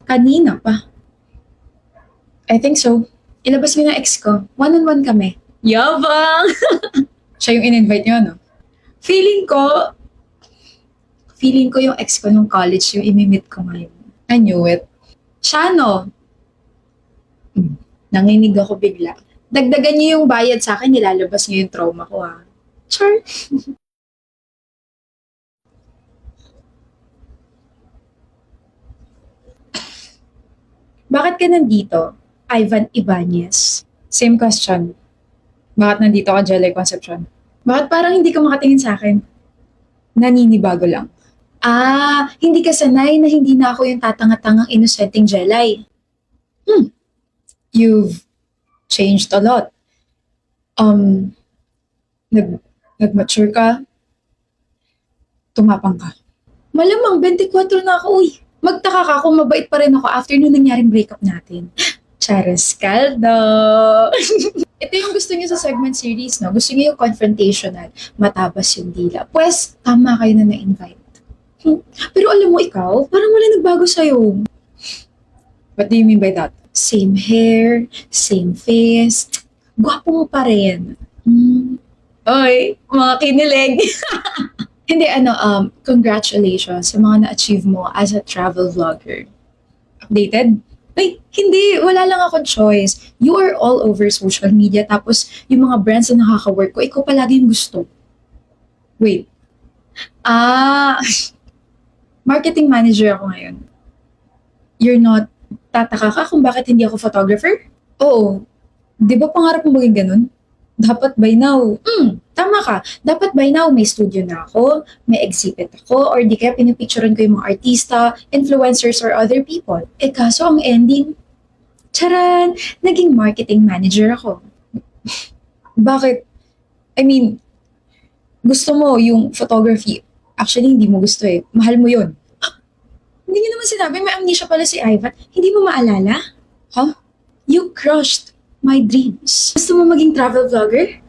Kanina pa. I think so. Ilabas mo na ex ko. One-on-one kami. Yabang! Siya yung in-invite niyo, no? Feeling ko, feeling ko yung ex ko nung college yung imimit ko ngayon. I knew it. Siya, no? Nanginig ako bigla. Dagdagan niyo yung bayad sa akin, nilalabas niyo yung trauma ko, ha? Char. Bakit ka nandito, Ivan Ibanez? Same question. Bakit nandito ka, Jelay Concepcion? Bakit parang hindi ka makatingin sa akin? Naninibago lang. Ah, hindi ka sanay na hindi na ako yung tatanga-tangang inosenteng Jelay. You've changed a lot. Um, nag, nag-mature ka, tumapang ka. Malamang 24 na ako, uy. Magtaka ka kung mabait pa rin ako after nung nangyaring breakup natin. Charas kaldo. Ito yung gusto niyo sa segment series, no? Gusto niyo yung confrontational, matabas yung dila. Pues, tama kayo na na-invite. Pero alam mo ikaw, parang wala nagbago sa'yo. What do you mean by that? Same hair, same face, gwapo mo pa rin. Oy, mga kinilig. Hindi, congratulations sa mga na-achieve mo as a travel vlogger. Updated? Ay, hindi. Wala lang akong choice. You are all over social media. Tapos, yung mga brands na nakaka-work ko, ikaw palagi yung gusto. Wait. Ah, marketing manager ako ngayon. You're not tataka ka kung bakit hindi ako photographer? Oo. Di ba pangarap mo maging ganun? Dapat by now, tama ka. Dapat by now may studio na ako, may exhibit ako, or di kaya pinipicturean ko yung mga artista, influencers, or other people. Eh kaso ang ending, charan, naging marketing manager ako. Bakit? I mean, gusto mo yung photography. Actually, hindi mo gusto eh. Mahal mo yun. Hindi niyo naman sinabi, may amnesia pala si Ivan. Hindi mo maalala? Huh? You crushed my dreams. Gusto mo maging travel vlogger?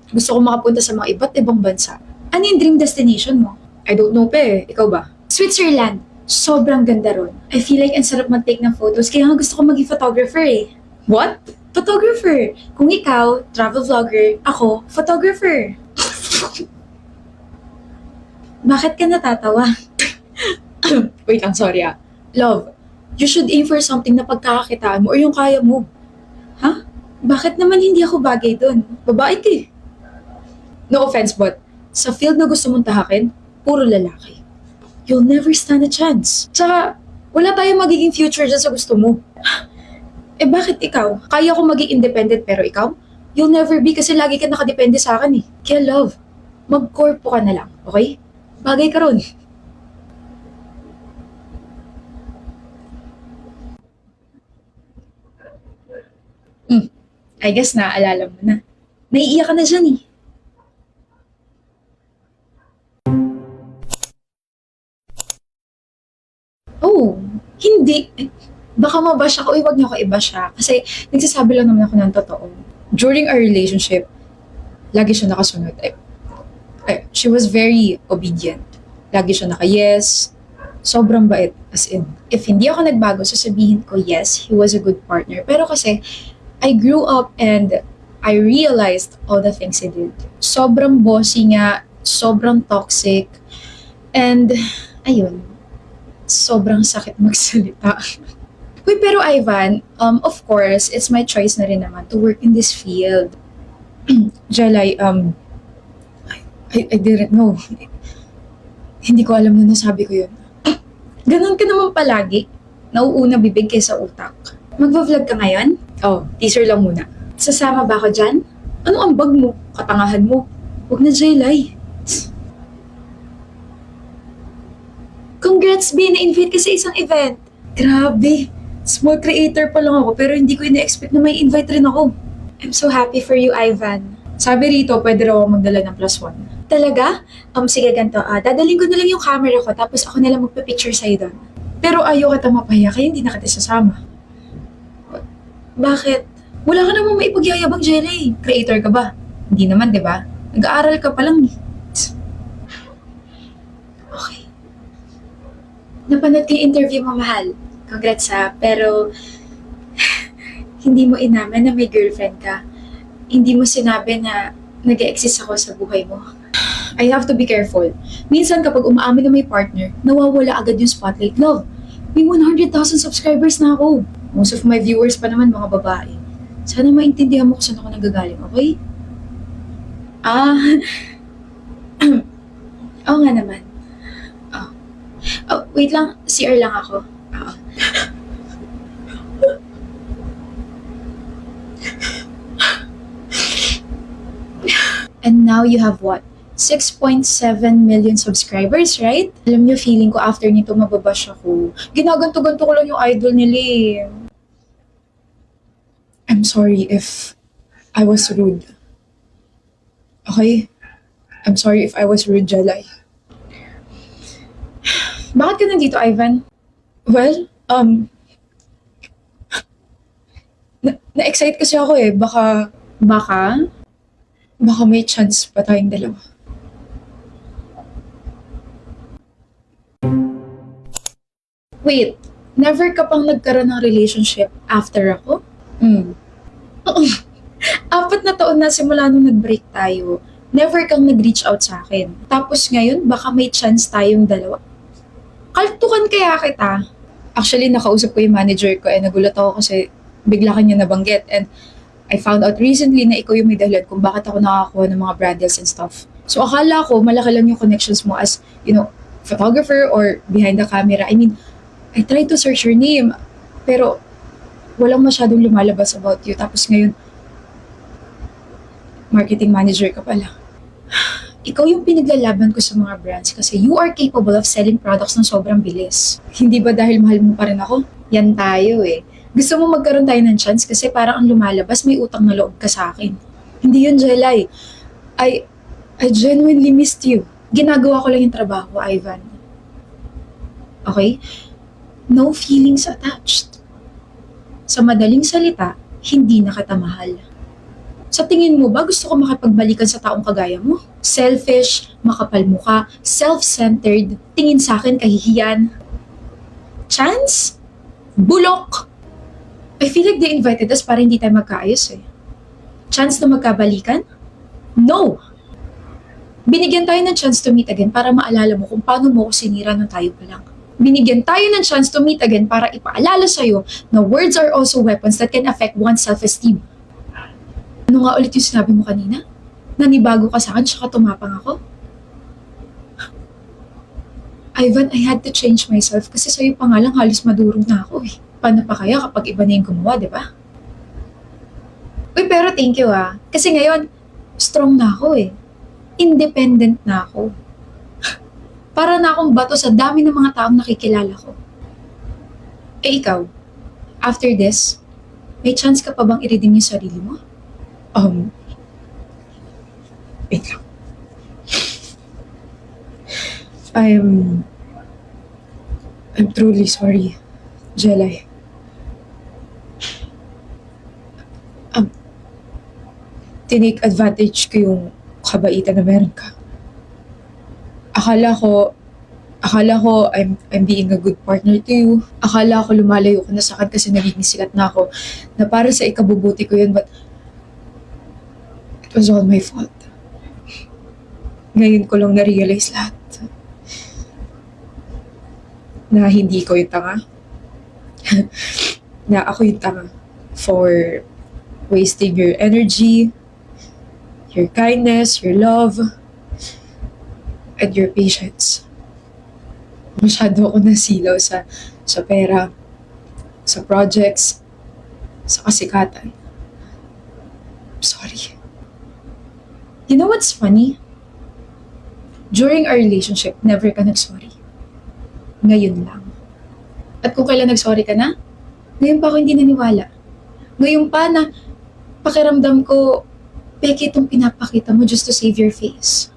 Gusto ko makapunta sa mga iba't ibang bansa. Ano yung dream destination mo? I don't know pa eh. Ikaw ba? Switzerland. Sobrang ganda ron. I feel like ang sarap mag-take ng photos, kaya nga gusto ko maging photographer eh. What? Photographer. Kung ikaw, travel vlogger, ako, photographer. Bakit ka natatawa? Wait, I'm sorry ah. Love, you should aim for something na pagkakakitaan mo or yung kaya mo. Ha? Bakit naman hindi ako bagay dun? Babae ka eh. No offense but, sa field na gusto mong tahakin, puro lalaki. You'll never stand a chance. Tsaka, wala tayong magiging future dyan sa gusto mo. Eh bakit ikaw? Kaya ko maging independent pero ikaw? You'll never be kasi lagi ka nakadepende sa akin eh. Kaya love, mag-corpo ka na lang, okay? Bagay ka ron. I guess naaalala mo na. Naiiyak ka na dyan eh. Oh, hindi. Baka mabash ako. Uy, wag niyo ako i-bash ha. Kasi nagsasabi lang naman ako ng totoo. During our relationship, lagi siya nakasunod. She was very obedient. Lagi siya naka-yes. Sobrang bait. As in, if hindi ako nagbago, sasabihin ko, yes, he was a good partner. Pero kasi, I grew up and I realized all the things he did. Sobrang bossy nga, sobrang toxic, and ayun, sobrang sakit magsalita. Uy, pero Ivan, of course, it's my choice na rin naman to work in this field. Jelay, I didn't know. Hindi ko alam na nasabi ko yun. Ganun ka naman palagi. Nauuna bibig kaysa utak. Magva-vlog ka ngayon? Oh, teaser lang muna. Sasama ba ako dyan? Ano ang bag mo? Katangahan mo? Huwag na, Jelay. Congrats, B! Na-invite ka sa isang event. Grabe. Small creator pa lang ako pero hindi ko ina-expect na may invite rin ako. I'm so happy for you, Ivan. Sabi rito, pwede raw ako magdala ng +1. Talaga? Sige ganito. Dadalhin ko na lang yung camera ko tapos ako na lang magpa-picture sa'yo doon. Pero ayaw kita mapahiya kaya hindi na kita sasama. Bakit? Wala ka namang maipagyayabang, Jelly. Creator ka ba? Hindi naman, di ba? Nag-aaral ka pa lang eh. Okay. Napanood ko yung interview mo, mahal. Congrats ha, pero hindi mo inamin na may girlfriend ka. Hindi mo sinabi na nag-exist ako sa buhay mo. I have to be careful. Minsan kapag umaamin na may partner, nawawala agad yung spotlight. Love, may 100,000 subscribers na ako. Most of my viewers pa naman mga babae. Sana maintindihan mo kung saan ako nagagaling, okay? Ah, oo nga naman. Oh. Oh, wait lang, CR lang ako. Oo. And now you have what? 6.7 million subscribers, right? Alam niyo, feeling ko after nito mababash ako. Ginaganto-ganto ko lang yung idol nila eh. I'm sorry if I was rude. Okay? I'm sorry if I was rude, Jalay. Bakit ka nandito, Ivan? Well, na-excite kasi ako eh. Baka may chance pa tayong dalawa. Wait, never ka pang nagkaroon ng relationship after ako? Oo. 4 na taon na simula nung nag-break tayo. Never kang nag-reach out sa akin. Tapos ngayon, baka may chance tayong dalawa. Kaltukan kaya kita. Actually, nakausap ko yung manager ko eh nagulat ako kasi bigla kanya nabanggit. And I found out recently na ikaw yung may dahilan kung bakit ako nakakuha ng mga brand deals and stuff. So akala ko malaki lang yung connections mo as, photographer or behind the camera. I mean, I tried to search your name, pero walang masyadong lumalabas about you. Tapos ngayon, marketing manager ka pala. Ikaw yung pinaglalaban ko sa mga brands kasi you are capable of selling products ng sobrang bilis. Hindi ba dahil mahal mo pa rin ako? Yan tayo eh. Gusto mo magkaroon tayo ng chance kasi parang ang lumalabas may utang na loob ka sa akin. Hindi yun, Jelay. I genuinely missed you. Ginagawa ko lang yung trabaho, Ivan. Okay? No feelings attached. Sa madaling salita, hindi na kita mahal. Sa tingin mo ba gusto ko makipagbalikan sa taong kagaya mo? Selfish, makapal mukha, self-centered, tingin sa akin kahihiyan. Chance? Bulok! I feel like they invited us para hindi tayo magkaayos eh. Chance na magkabalikan? No! Binigyan tayo ng chance to meet again para maalala mo kung paano mo ko sinira nung tayo pa lang. Binigyan tayo ng chance to meet again para ipaalala sa'yo na words are also weapons that can affect one's self-esteem. Ano nga ulit yung sinabi mo kanina? Nanibago ka sa akin, tsaka tumapang ako? Ivan, I had to change myself kasi sa'yo pa nga lang halos madurog na ako eh. Paano pa kaya kapag iba na yung gumawa, di ba? Uy, pero thank you ah. Kasi ngayon, strong na ako eh. Independent na ako. Para na akong bato sa dami ng mga taong nakikilala ko. Eh ikaw, after this, may chance ka pa bang i-redeem yung sarili mo? Wait lang. I'm truly sorry, Jelay. Tinake advantage ko yung kabaitan na meron ka. Akala ko I'm being a good partner to you. Akala ko lumalayo ko na sa akin kasi nagiging sikat na ako na para sa ikabubuti ko yun, but it was all my fault. Ngayon ko lang na-realize lahat. Na hindi ko yung tanga. Na ako yung tanga for wasting your energy, your kindness, your love, and your patience. Masyado ako nasilaw sa pera, sa projects, sa kasikatan. I'm sorry. You know what's funny? During our relationship, never ka nag-sorry. Ngayon lang. At kung kailan nag-sorry ka na, ngayon pa ako hindi naniwala. Ngayon pa na pakiramdam ko, peke itong pinapakita mo just to save your face.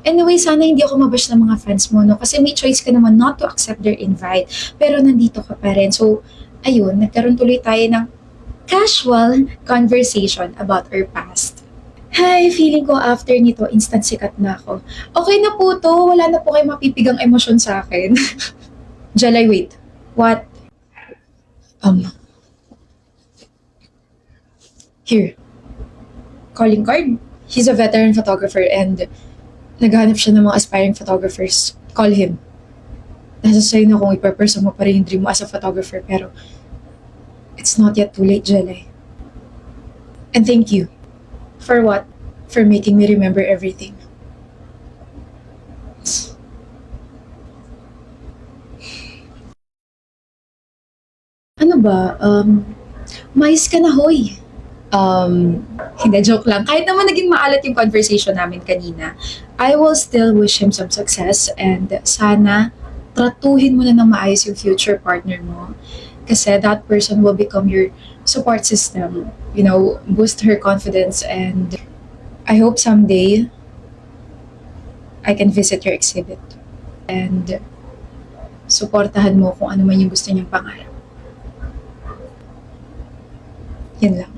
Anyway, sana hindi ako mabash ng mga friends mo, no? Kasi may choice ka naman not to accept their invite. Pero nandito ka pa rin. So, ayun, nagkaroon tuloy tayo ng casual conversation about our past. Hi, feeling ko after nito, instant sikat na ako. Okay na po to, wala na po kayo mapipigang emosyon sa akin. Jalay, wait. What? Um, Here. Calling card. He's a veteran photographer and naghahanap siya ng mga aspiring photographers. Call him. Nasa sa'yo na kung ipapursue mo pa rin yung dream mo as a photographer pero it's not yet too late, Jelay. And thank you. For what? For making me remember everything. Ano ba? Mais ka na, hoy. Hindi, joke lang. Kahit naman naging maalat yung conversation namin kanina, I will still wish him some success and sana tratuhin mo na ng maayos yung future partner mo. Kasi that person will become your support system. You know, boost her confidence and I hope someday I can visit your exhibit and suportahan mo kung ano man yung gusto niyang pangarap. Yan lang.